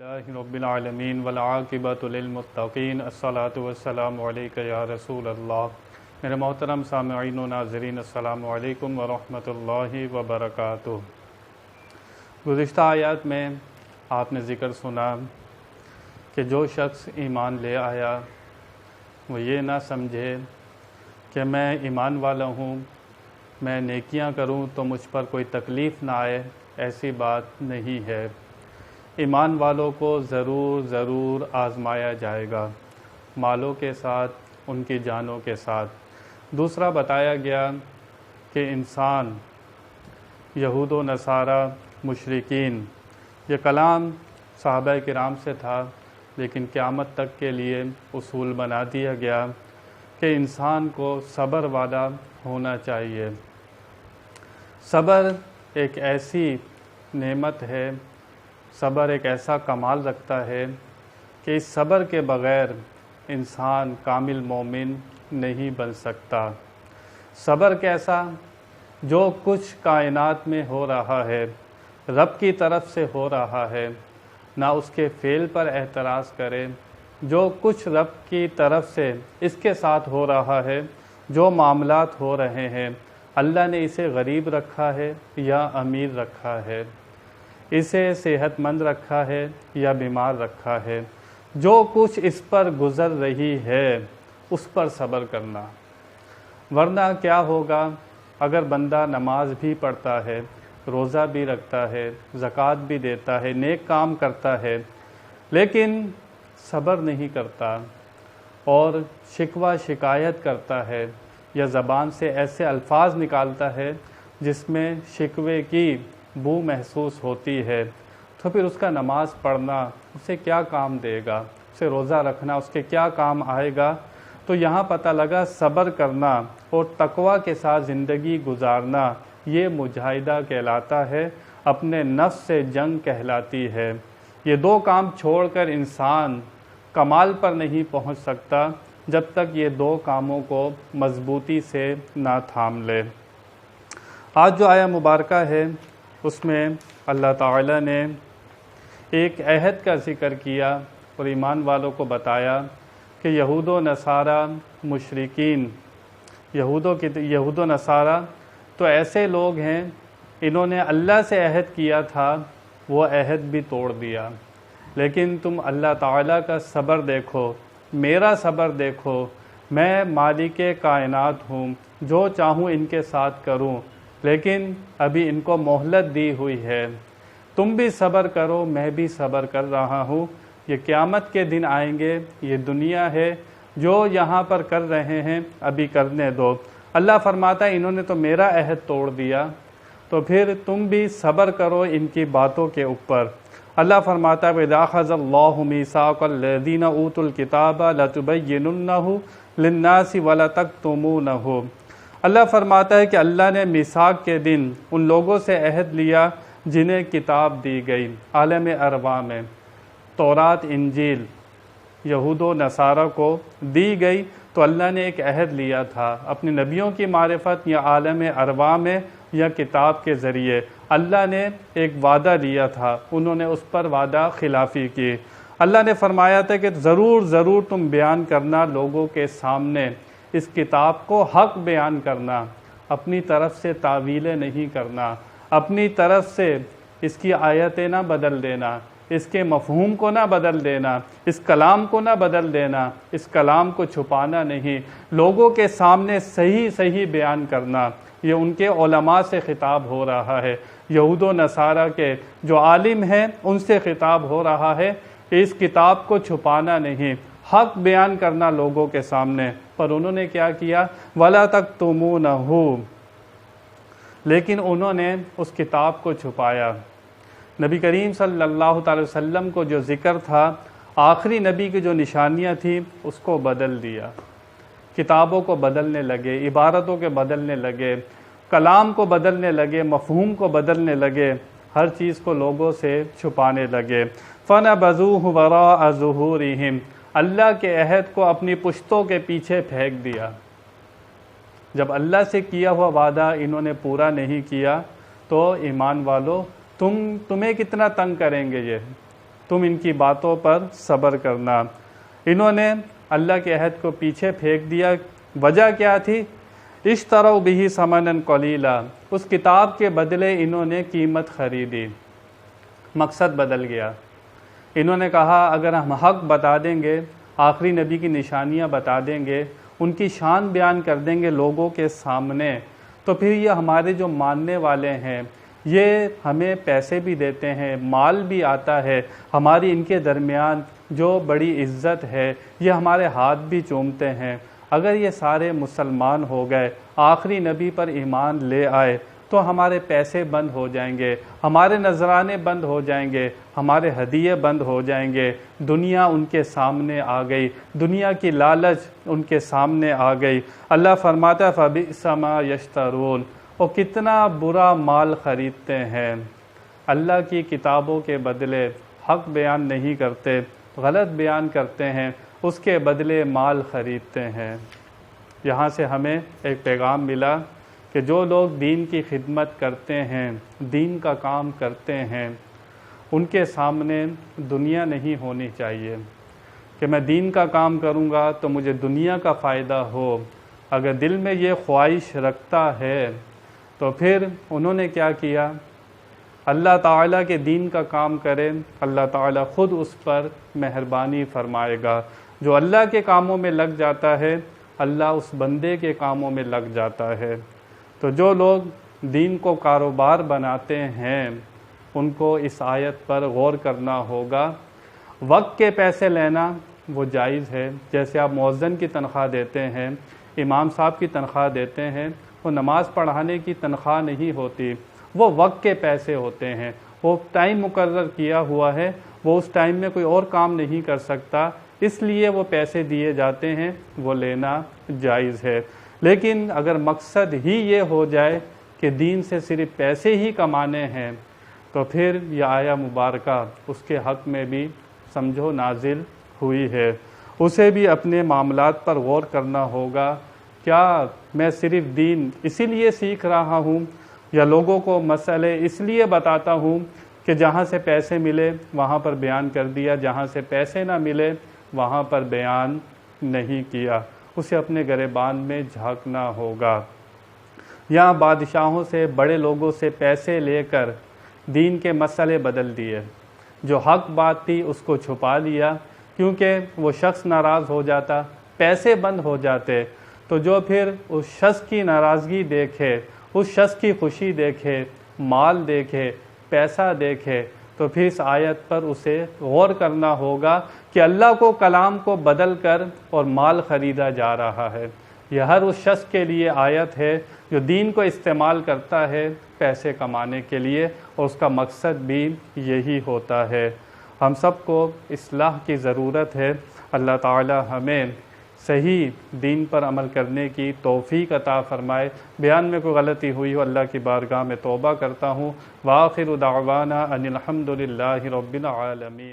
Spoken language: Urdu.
اللہ رب العالمین والعاقبۃ للمتقین الصلاۃ والسلام علیک یا رسول اللہ۔ میرے محترم سامعین و ناظرین، السلام علیکم ورحمۃ اللہ وبرکاتہ۔ گزشتہ آیات میں آپ نے ذکر سنا کہ جو شخص ایمان لے آیا وہ یہ نہ سمجھے کہ میں ایمان والا ہوں، میں نیکیاں کروں تو مجھ پر کوئی تکلیف نہ آئے، ایسی بات نہیں ہے۔ ایمان والوں کو ضرور آزمایا جائے گا، مالوں کے ساتھ، ان کی جانوں کے ساتھ۔ دوسرا بتایا گیا کہ انسان، یہود و نصارہ، مشرکین، یہ کلام صحابہ کرام سے تھا، لیکن قیامت تک کے لیے اصول بنا دیا گیا کہ انسان کو صبر والا ہونا چاہیے۔ صبر ایک ایسی نعمت ہے، صبر ایک ایسا کمال رکھتا ہے کہ اس صبر کے بغیر انسان کامل مومن نہیں بن سکتا۔ صبر کیسا؟ جو کچھ کائنات میں ہو رہا ہے رب کی طرف سے ہو رہا ہے، نہ اس کے فعل پر اعتراض کرے۔ جو کچھ رب کی طرف سے اس کے ساتھ ہو رہا ہے، جو معاملات ہو رہے ہیں، اللہ نے اسے غریب رکھا ہے یا امیر رکھا ہے، اسے صحت مند رکھا ہے یا بیمار رکھا ہے، جو کچھ اس پر گزر رہی ہے اس پر صبر کرنا۔ ورنہ کیا ہوگا اگر بندہ نماز بھی پڑھتا ہے، روزہ بھی رکھتا ہے، زکوٰۃ بھی دیتا ہے، نیک کام کرتا ہے، لیکن صبر نہیں کرتا اور شکوہ شکایت کرتا ہے یا زبان سے ایسے الفاظ نکالتا ہے جس میں شکوے کی بو محسوس ہوتی ہے، تو پھر اس کا نماز پڑھنا اسے کیا کام دے گا، اسے روزہ رکھنا اس کے کیا کام آئے گا؟ تو یہاں پتہ لگا صبر کرنا اور تقوی کے ساتھ زندگی گزارنا یہ مجاہدہ کہلاتا ہے، اپنے نفس سے جنگ کہلاتی ہے۔ یہ دو کام چھوڑ کر انسان کمال پر نہیں پہنچ سکتا جب تک یہ دو کاموں کو مضبوطی سے نہ تھام لے۔ آج جو آیہ مبارکہ ہے اس میں اللہ تعالیٰ نے ایک عہد کا ذکر کیا اور ایمان والوں کو بتایا کہ یہود و نصارہ مشرکین، یہود و نصارہ تو ایسے لوگ ہیں، انہوں نے اللہ سے عہد کیا تھا، وہ عہد بھی توڑ دیا۔ لیکن تم اللہ تعالیٰ کا صبر دیکھو، میرا صبر دیکھو، میں مالک کائنات ہوں، جو چاہوں ان کے ساتھ کروں، لیکن ابھی ان کو مہلت دی ہوئی ہے، تم بھی صبر کرو، میں بھی صبر کر رہا ہوں۔ یہ قیامت کے دن آئیں گے، یہ دنیا ہے، جو یہاں پر کر رہے ہیں ابھی کرنے دو۔ اللہ فرماتا ہے انہوں نے تو میرا عہد توڑ دیا، تو پھر تم بھی صبر کرو ان کی باتوں کے اوپر۔ اللہ فرماتا ہے وَإِذَا أَخَذَ اللَّهُ مِيثَاقَ الَّذِينَ أُوتُوا الْكِتَابَ لَتُبَيِّنُنَّهُ لِلنَّاسِ وَلَتَكْتُمُونَهُ۔ اللہ فرماتا ہے کہ اللہ نے میثاق کے دن ان لوگوں سے عہد لیا جنہیں کتاب دی گئی عالم ارواح میں، تورات انجیل یہود و نصارہ کو دی گئی، تو اللہ نے ایک عہد لیا تھا اپنے نبیوں کی معرفت یا عالم ارواح میں یا کتاب کے ذریعے، اللہ نے ایک وعدہ لیا تھا، انہوں نے اس پر وعدہ خلافی کی۔ اللہ نے فرمایا تھا کہ ضرور تم بیان کرنا لوگوں کے سامنے، اس کتاب کو حق بیان کرنا، اپنی طرف سے تعویلیں نہیں کرنا، اپنی طرف سے اس کی آیتیں نہ بدل دینا، اس کے مفہوم کو نہ بدل دینا، اس کلام کو نہ بدل دینا، اس کلام کو چھپانا نہیں، لوگوں کے سامنے صحیح بیان کرنا۔ یہ ان کے علماء سے خطاب ہو رہا ہے، یہود و نصارہ کے جو عالم ہیں ان سے خطاب ہو رہا ہے کہ اس کتاب کو چھپانا نہیں، حق بیان کرنا لوگوں کے سامنے۔ پر انہوں نے کیا کیا؟ وَلَا تَكْتُمُونَهُ، لیکن انہوں نے اس کتاب کو چھپایا۔ نبی کریم صلی اللہ تعالی وسلم کو جو ذکر تھا، آخری نبی کی جو نشانیاں تھیں اس کو بدل دیا، کتابوں کو بدلنے لگے، عبارتوں کے بدلنے لگے، کلام کو بدلنے لگے، مفہوم کو بدلنے لگے، ہر چیز کو لوگوں سے چھپانے لگے۔ فَنَبَذُوهُ وَرَاءَ ظُهُورِهِمْ، اللہ کے عہد کو اپنی پشتوں کے پیچھے پھینک دیا۔ جب اللہ سے کیا ہوا وعدہ انہوں نے پورا نہیں کیا تو ایمان والو تمہیں کتنا تنگ کریں گے یہ، تم ان کی باتوں پر صبر کرنا۔ انہوں نے اللہ کے عہد کو پیچھے پھینک دیا۔ وجہ کیا تھی؟ اشتروا بہ ثمنا قلیلا، اس کتاب کے بدلے انہوں نے قیمت خریدی۔ مقصد بدل گیا۔ انہوں نے کہا اگر ہم حق بتا دیں گے، آخری نبی کی نشانیاں بتا دیں گے، ان کی شان بیان کر دیں گے لوگوں کے سامنے، تو پھر یہ ہمارے جو ماننے والے ہیں یہ ہمیں پیسے بھی دیتے ہیں، مال بھی آتا ہے، ہماری ان کے درمیان جو بڑی عزت ہے یہ ہمارے ہاتھ بھی چومتے ہیں۔ اگر یہ سارے مسلمان ہو گئے، آخری نبی پر ایمان لے آئے، تو ہمارے پیسے بند ہو جائیں گے، ہمارے نذرانے بند ہو جائیں گے، ہمارے ہدیے بند ہو جائیں گے۔ دنیا ان کے سامنے آ گئی، دنیا کی لالچ ان کے سامنے آ گئی۔ اللہ فرماتا ہے فَبِئْسَ مَا يَشْتَرُونَ، وہ کتنا برا مال خریدتے ہیں۔ اللہ کی کتابوں کے بدلے حق بیان نہیں کرتے، غلط بیان کرتے ہیں، اس کے بدلے مال خریدتے ہیں۔ یہاں سے ہمیں ایک پیغام ملا کہ جو لوگ دین کی خدمت کرتے ہیں، دین کا کام کرتے ہیں، ان کے سامنے دنیا نہیں ہونی چاہیے کہ میں دین کا کام کروں گا تو مجھے دنیا کا فائدہ ہو۔ اگر دل میں یہ خواہش رکھتا ہے تو پھر انہوں نے کیا کیا؟ اللہ تعالیٰ کے دین کا کام کرے، اللہ تعالیٰ خود اس پر مہربانی فرمائے گا۔ جو اللہ کے کاموں میں لگ جاتا ہے، اللہ اس بندے کے کاموں میں لگ جاتا ہے۔ تو جو لوگ دین کو کاروبار بناتے ہیں ان کو اس آیت پر غور کرنا ہوگا۔ وقت کے پیسے لینا وہ جائز ہے، جیسے آپ مؤذن کی تنخواہ دیتے ہیں، امام صاحب کی تنخواہ دیتے ہیں، وہ نماز پڑھانے کی تنخواہ نہیں ہوتی، وہ وقت کے پیسے ہوتے ہیں۔ وہ ٹائم مقرر کیا ہوا ہے، وہ اس ٹائم میں کوئی اور کام نہیں کر سکتا، اس لیے وہ پیسے دیے جاتے ہیں، وہ لینا جائز ہے۔ لیکن اگر مقصد ہی یہ ہو جائے کہ دین سے صرف پیسے ہی کمانے ہیں تو پھر یہ آیہ مبارکہ اس کے حق میں بھی سمجھو نازل ہوئی ہے۔ اسے بھی اپنے معاملات پر غور کرنا ہوگا، کیا میں صرف دین اسی لیے سیکھ رہا ہوں یا لوگوں کو مسئلے اس لیے بتاتا ہوں کہ جہاں سے پیسے ملے وہاں پر بیان کر دیا، جہاں سے پیسے نہ ملے وہاں پر بیان نہیں کیا۔ اسے اپنے گریبان میں جھانکنا ہوگا۔ یہاں بادشاہوں سے، بڑے لوگوں سے پیسے لے کر دین کے مسئلے بدل دیے، جو حق بات تھی اس کو چھپا لیا، کیونکہ وہ شخص ناراض ہو جاتا، پیسے بند ہو جاتے، تو جو پھر اس شخص کی ناراضگی دیکھے، اس شخص کی خوشی دیکھے، مال دیکھے، پیسہ دیکھے، تو پھر اس آیت پر اسے غور کرنا ہوگا کہ اللہ کو کلام کو بدل کر اور مال خریدا جا رہا ہے۔ یہ ہر اس شخص کے لیے آیت ہے جو دین کو استعمال کرتا ہے پیسے کمانے کے لیے، اور اس کا مقصد بھی یہی ہوتا ہے۔ ہم سب کو اصلاح کی ضرورت ہے۔ اللہ تعالی ہمیں صحیح دین پر عمل کرنے کی توفیق عطا فرمائے۔ بیان میں کوئی غلطی ہوئی ہو اللہ کی بارگاہ میں توبہ کرتا ہوں۔ وآخر دعوانا ان الحمد للہ رب العالمین۔